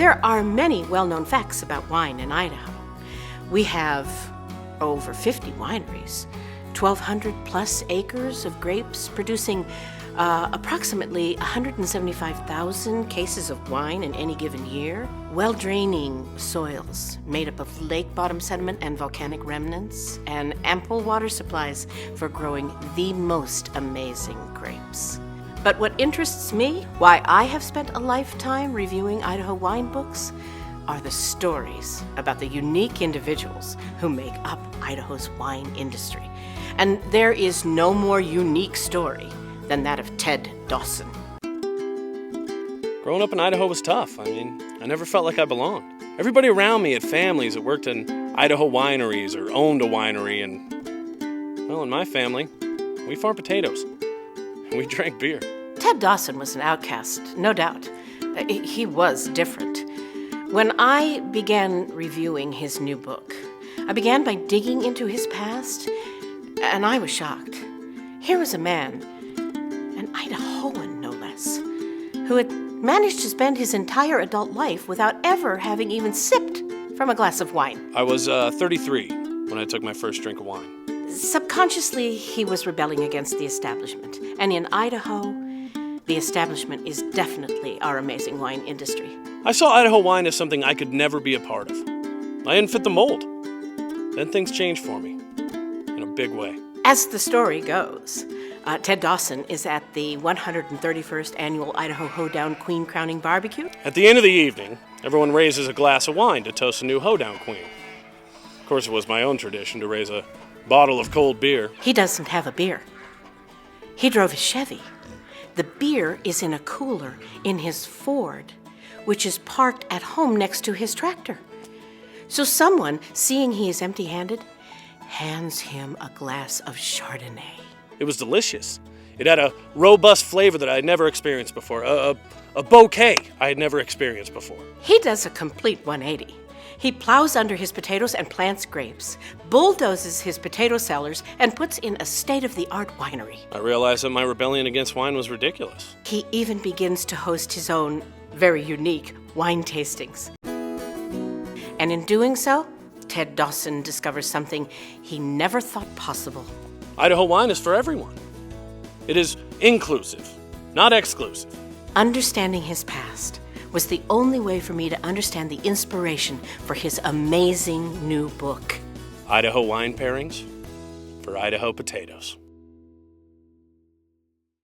There are many well-known facts about wine in Idaho. We have over 50 wineries, 1,200 plus acres of grapes producing approximately 175,000 cases of wine in any given year, well-draining soils made up of lake bottom sediment and volcanic remnants, and ample water supplies for growing the most amazing grapes. But what interests me, why I have spent a lifetime reviewing Idaho wine books, are the stories about the unique individuals who make up Idaho's wine industry. And there is no more unique story than that of Ted Dawson. Growing up in Idaho was tough. I never felt like I belonged. Everybody around me had families that worked in Idaho wineries or owned a winery, and, well, in my family, we farmed potatoes and we drank beer. Ted Dawson was an outcast, no doubt. He was different. When I began reviewing his new book, I began by digging into his past, and I was shocked. Here was a man, an Idahoan no less, who had managed to spend his entire adult life without ever having even sipped from a glass of wine. I was 33 when I took my first drink of wine. Subconsciously, he was rebelling against the establishment. And in Idaho, the establishment is definitely our amazing wine industry. I saw Idaho wine as something I could never be a part of. I didn't fit the mold. Then things changed for me, in a big way. As the story goes, Ted Dawson is at the 131st Annual Idaho Hoedown Queen Crowning Barbecue. At the end of the evening, everyone raises a glass of wine to toast a new hoedown queen. Of course, it was my own tradition to raise a bottle of cold beer. He doesn't have a beer. He drove his Chevy. The beer is in a cooler in his Ford, which is parked at home next to his tractor. So someone, seeing he is empty-handed, hands him a glass of Chardonnay. It was delicious. It had a robust flavor that I had never experienced before, a bouquet I had never experienced before. He does a complete 180. He plows under his potatoes and plants grapes, bulldozes his potato cellars, and puts in a state-of-the-art winery. I realized that my rebellion against wine was ridiculous. He even begins to host his own very unique wine tastings. And in doing so, Ted Dawson discovers something he never thought possible. Idaho wine is for everyone. It is inclusive, not exclusive. Understanding his past was the only way for me to understand the inspiration for his amazing new book. Idaho wine pairings for Idaho potatoes.